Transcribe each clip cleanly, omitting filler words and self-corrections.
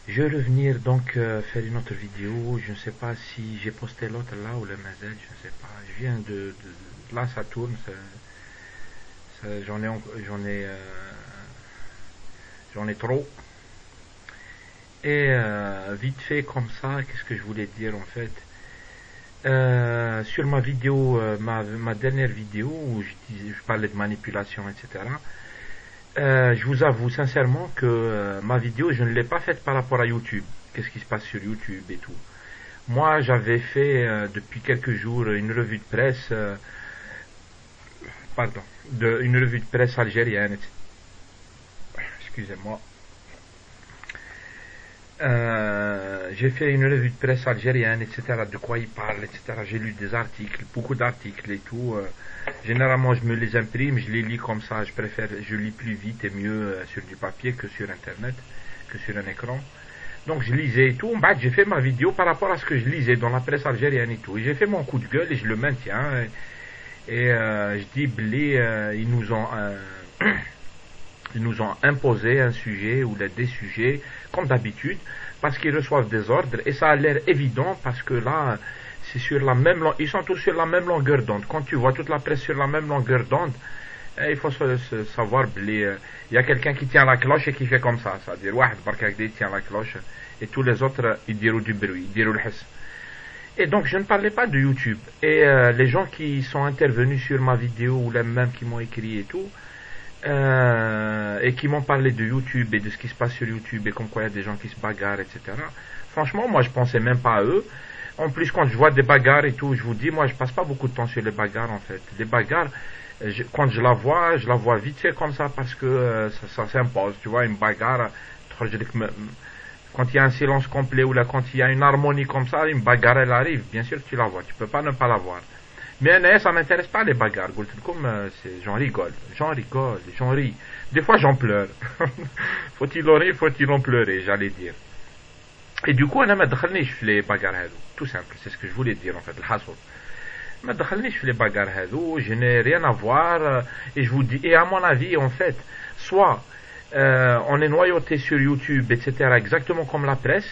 Je vais revenir donc faire une autre vidéo. Je ne sais pas si j'ai posté l'autre là ou le Mazel, je ne sais pas. Je viens là ça tourne, j'en ai j'en ai trop. Et vite fait comme ça, qu'est-ce que je voulais dire en fait? Sur ma vidéo, ma dernière vidéo où je parlais de manipulation, etc. Je vous avoue sincèrement que ma vidéo, je ne l'ai pas faite par rapport à YouTube. Qu'est-ce qui se passe sur YouTube et tout. Moi, j'avais fait depuis quelques jours une revue de presse, pardon, une revue de presse algérienne. Excusez-moi. J'ai fait une revue de presse algérienne, etc. De quoi ils parlent, etc. J'ai lu des articles, beaucoup d'articles et tout. Généralement, je me les imprime, je les lis comme ça. Je lis plus vite et mieux sur du papier que sur Internet, que sur un écran. Donc, je lisais et tout. Bah, j'ai fait ma vidéo par rapport à ce que je lisais dans la presse algérienne et tout. Et j'ai fait mon coup de gueule et je le maintiens. Et je dis, blé, ils nous ont imposé un sujet ou des sujets, comme d'habitude, parce qu'ils reçoivent des ordres, et ça a l'air évident, parce que là, c'est sur la même ils sont tous sur la même longueur d'onde. Quand tu vois toute la presse sur la même longueur d'onde, il faut savoir, il y a quelqu'un qui tient la cloche et qui fait comme ça, c'est-à-dire, Wahed Barkagdi tient la cloche, et tous les autres, ils diront du bruit, ils diront le hiss. Et donc, je ne parlais pas de YouTube. Et les gens qui sont intervenus sur ma vidéo, ou les mêmes qui m'ont écrit et tout, et qui m'ont parlé de YouTube et de ce qui se passe sur YouTube et comme quoi il y a des gens qui se bagarrent, etc. Franchement, moi je pensais même pas à eux. En plus, quand je vois des bagarres et tout, je vous dis, moi je passe pas beaucoup de temps sur les bagarres en fait. Les bagarres, quand je la vois vite fait comme ça parce que ça s'impose. Tu vois, une bagarre, quand il y a un silence complet ou là quand il y a une harmonie comme ça, une bagarre elle arrive. Bien sûr que tu la vois, tu peux pas ne pas la voir. Mais ça m'intéresse pas les bagarres. Comme j'en rigole, j'en ris. Des fois j'en pleure. Faut-il en rire, faut-il en pleurer, j'allais dire. Et du coup, ما دخلنيش في les bagarres هذو. Tout simple, c'est ce que je voulais dire en fait, الحصول. ما دخلنيش في les bagarres هذو, je n'ai rien à voir. Et je vous dis, et à mon avis en fait, soit on est noyauté sur YouTube, etc. exactement comme la presse.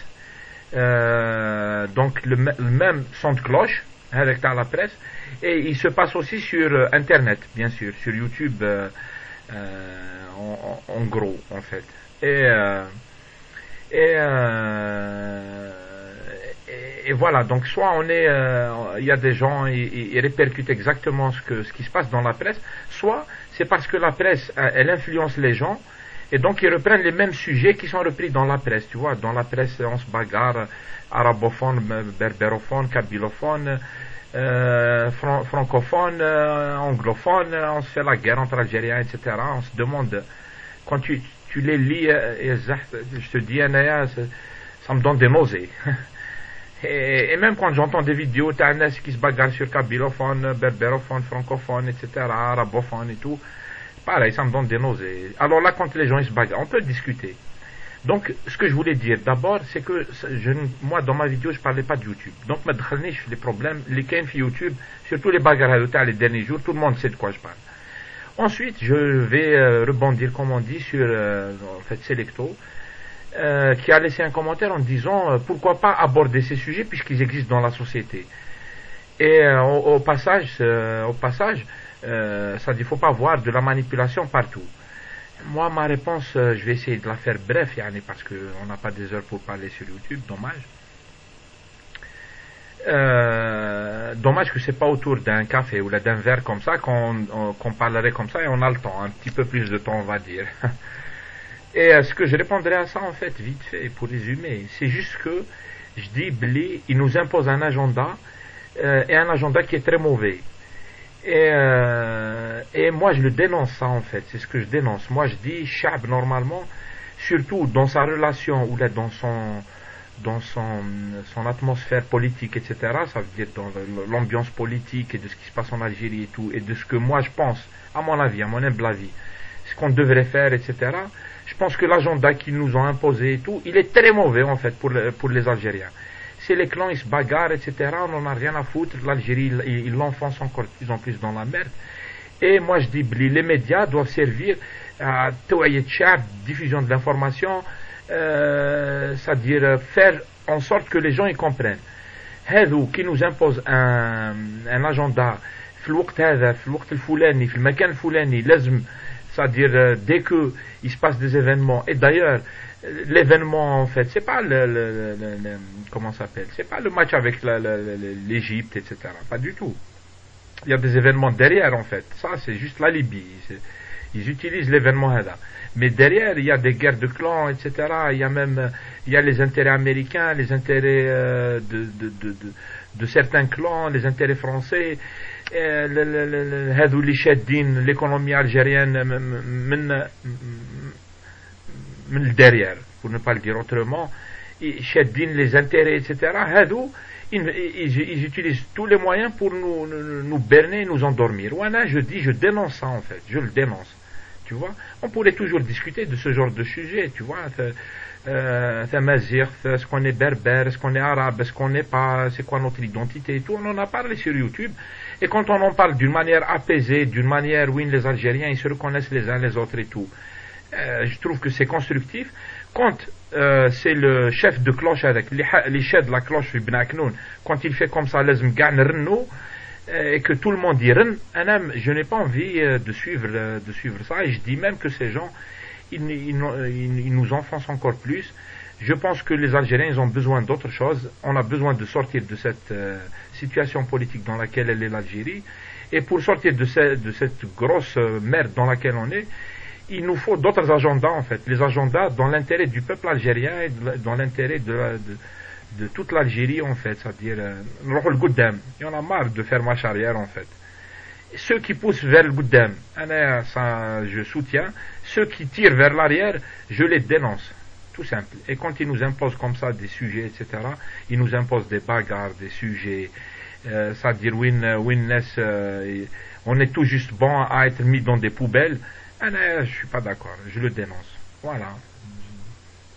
Donc le même son de cloche avec la presse. Et il se passe aussi sur Internet, bien sûr, sur YouTube, en gros, en fait. Et, et voilà, donc soit il y a des gens, ils répercutent exactement ce qui se passe dans la presse, soit c'est parce que la presse, elle influence les gens, et donc ils reprennent les mêmes sujets qui sont repris dans la presse, tu vois. Dans la presse, on se bagarre, arabophone, berbérophone, kabylophone, francophone, anglophone, on se fait la guerre entre Algériens, etc. On se demande, quand tu les lis, je te dis, ça me donne des nausées. Et même quand j'entends des vidéos, t'as un qui se bagarre sur kabylophone, berbérophone, francophone, etc., arabophone et tout, pareil, ça me donne des nausées. Alors là, quand les gens ils se bagarrent, on peut discuter. Donc, ce que je voulais dire d'abord, c'est que moi, dans ma vidéo, je parlais pas de YouTube. Donc, ma دخلنيش les problèmes, les gains sur YouTube, surtout les bagarres les derniers jours, tout le monde sait de quoi je parle. Ensuite, je vais rebondir, comme on dit, sur, en fait, Selecto, qui a laissé un commentaire en disant pourquoi pas aborder ces sujets puisqu'ils existent dans la société. Et au passage, ça dit, faut pas voir de la manipulation partout. Moi, ma réponse, je vais essayer de la faire bref, parce qu'on n'a pas des heures pour parler sur YouTube, dommage. Dommage que c'est pas autour d'un café ou d'un verre comme ça qu'on parlerait comme ça et on a le temps, un petit peu plus de temps, on va dire. Et ce que je répondrais à ça, en fait, vite fait, pour résumer, c'est juste que je dis, Blé, il nous impose un agenda, et un agenda qui est très mauvais. Et moi je le dénonce ça en fait, c'est ce que je dénonce. Moi je dis, Chab normalement, surtout dans sa relation ou là dans son atmosphère politique, etc. Ça veut dire dans l'ambiance politique et de ce qui se passe en Algérie et tout, et de ce que moi je pense, à mon avis, à mon humble avis, ce qu'on devrait faire, etc. Je pense que l'agenda qu'ils nous ont imposé et tout, il est très mauvais en fait pour les Algériens. C'est les clans, ils se bagarrent, etc. On n'en a rien à foutre. L'Algérie, ils l'enfoncent encore de plus en plus dans la merde. Et moi je dis, les médias doivent servir à diffusion de l'information, c'est-à-dire faire en sorte que les gens y comprennent. هذو qui nous impose un agenda في الوقت هذا في الوقت الفلاني في المكان الفلاني لازم, c'est-à-dire dès que il se passe des événements, et d'ailleurs l'événement en fait c'est pas comment ça s'appelle, c'est pas le match avec l'Égypte, etc., pas du tout. Il y a des événements derrière en fait, ça c'est juste la Libye, ils utilisent l'événement là. Mais derrière il y a des guerres de clans, etc., il y a les intérêts américains, les intérêts de certains clans, les intérêts français, هذو اللي شادين l'économie algérienne من derrière, pour ne pas le dire autrement, شادين les intérêts, etc., هذو ils utilisent tous les moyens pour nous berner, nous endormir. Voilà, je dénonce ça en fait, je le dénonce. Tu vois, on pourrait toujours discuter de ce genre de sujet, tu vois, est-ce qu'on est berbère, est-ce qu'on est arabe, est-ce qu'on n'est pas, c'est quoi notre identité et tout. On en a parlé sur YouTube, et quand on en parle d'une manière apaisée, d'une manière où les Algériens ils se reconnaissent les uns les autres et tout, je trouve que c'est constructif. Quand c'est le chef de cloche avec les chefs de la cloche في بناكنون, quand il fait comme ça لازم كاع نرنو, et que tout le monde dit je n'ai pas envie de suivre ça, et je dis même que ces gens ils nous enfoncent encore plus. Je pense que les Algériens ils ont besoin d'autre chose. On a besoin de sortir de cette situation politique dans laquelle elle est l'Algérie, et pour sortir de cette grosse merde dans laquelle on est, il nous faut d'autres agendas en fait, les agendas dans l'intérêt du peuple algérien et dans l'intérêt de toute l'Algérie en fait, c'est-à-dire نروحوا لقدام. Il y en a marre de faire marche arrière en fait. Ceux qui poussent vers le قدام, je soutiens. Ceux qui tirent vers l'arrière, je les dénonce, tout simple. Et quand ils nous imposent comme ça des sujets, etc., ils nous imposent des bagarres, des sujets, c'est-à-dire on est tout juste bon à être mis dans des poubelles. Je suis pas d'accord, je le dénonce. Voilà.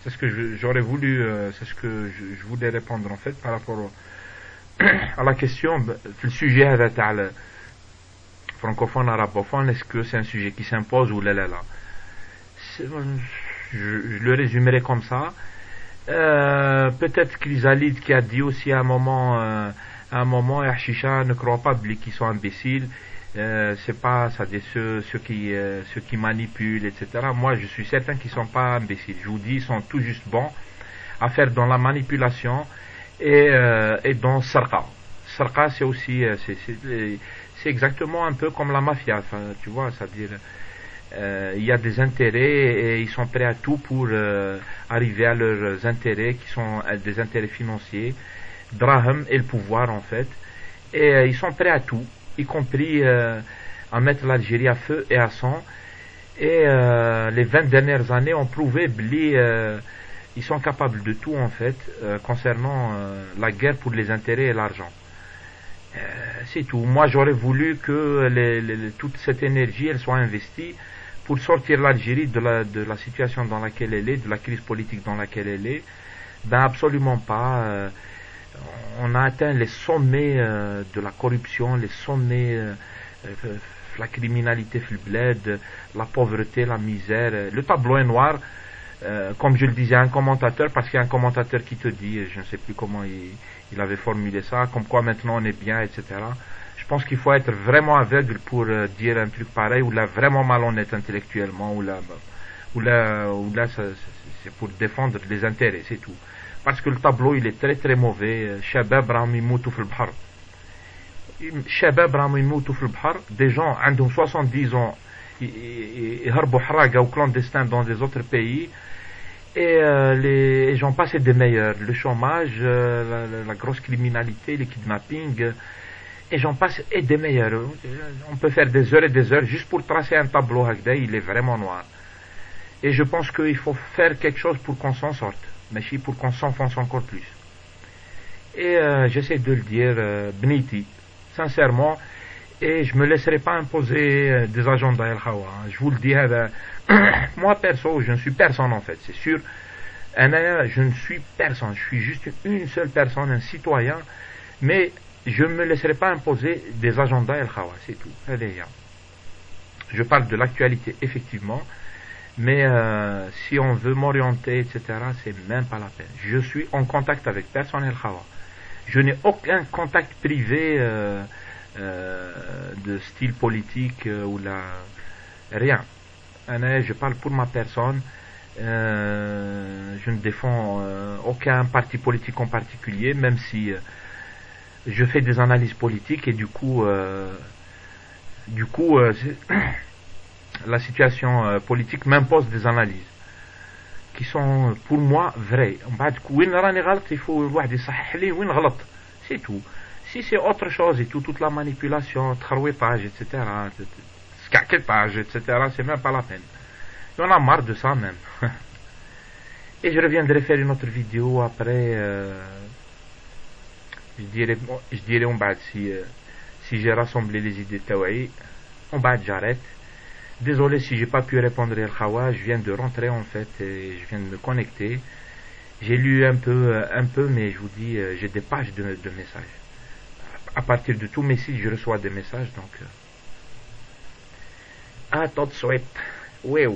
C'est ce que j'aurais voulu, c'est ce que je voulais répondre en fait par rapport à la question, le sujet francophone, arabophone, est-ce que c'est un sujet qui s'impose ou là. Je le résumerai comme ça. Peut-être Chrysalide qui a dit aussi à un moment, Hashisha, ne crois pas qu'ils sont imbéciles. C'est pas, c'est-à-dire ceux qui manipulent, etc. Moi, je suis certain qu'ils sont pas imbéciles. Je vous dis, ils sont tout juste bons à faire dans la manipulation et dans Sarqa. Sarqa, c'est aussi, c'est exactement un peu comme la mafia. Enfin, tu vois, c'est-à-dire, il y a des intérêts et ils sont prêts à tout pour arriver à leurs intérêts qui sont des intérêts financiers, Draham et le pouvoir en fait. Et ils sont prêts à tout, y compris à mettre l'Algérie à feu et à sang. Et les 20 dernières années ont prouvé ils sont capables de tout en fait concernant la guerre pour les intérêts et l'argent. C'est tout. Moi j'aurais voulu que toute cette énergie elle soit investie pour sortir l'Algérie de la situation dans laquelle elle est, de la crise politique dans laquelle elle est. Ben absolument pas. On a atteint les sommets de la corruption, les sommets la criminalité fil bled, la pauvreté, la misère. Le tableau est noir, comme je le disais à un commentateur, parce qu'il y a un commentateur qui te dit, je ne sais plus comment il avait formulé ça, comme quoi maintenant on est bien, etc. Je pense qu'il faut être vraiment aveugle pour dire un truc pareil, ou là vraiment malhonnête intellectuellement, ou là c'est pour défendre les intérêts, c'est tout. Parce que le tableau il est très très mauvais. Shabab راهم يموتوا في البحر. شباب راهم يموتوا في البحر. Des gens عندهم 70 ans يهربوا حراقة ou clandestins dans des autres pays. Et les gens passent des meilleurs. Le chômage, la grosse criminalité, les kidnappings, et j'en passe et des meilleurs. On peut faire des heures et des heures juste pour tracer un tableau. Il est vraiment noir. Et je pense qu'il faut faire quelque chose pour qu'on s'en sorte, mais pour qu'on s'enfonce encore plus. Et j'essaie de le dire, Bniti, sincèrement, et je me laisserai pas imposer des agendas El Khawa. Je vous le dis, moi perso, je ne suis personne en fait, c'est sûr. Je ne suis personne, je suis juste une seule personne, un citoyen, mais je ne me laisserai pas imposer des agendas El Khawa, c'est tout. Allez, Je parle de l'actualité, effectivement. Mais si on veut m'orienter, etc., c'est même pas la peine. Je suis en contact avec personne El Khawa. Je n'ai aucun contact privé de style politique ou rien. Je parle pour ma personne. Je ne défends aucun parti politique en particulier, même si je fais des analyses politiques et du coup, la situation politique m'impose des analyses qui sont pour moi vraies. C'est tout. Si c'est autre chose et tout, toute la manipulation, page, etc., page, etc., c'est même pas la peine. Et on a marre de ça même. Et je reviendrai faire une autre vidéo après. Je dirais en bas si j'ai rassemblé les idées de Tawaï. En bas j'arrête. Désolé si j'ai pas pu répondre à Khawa, je viens de rentrer en fait et je viens de me connecter. J'ai lu un peu, mais je vous dis, j'ai des pages de messages. À partir de tous mes sites, je reçois des messages, donc. À tout de suite. Ouais.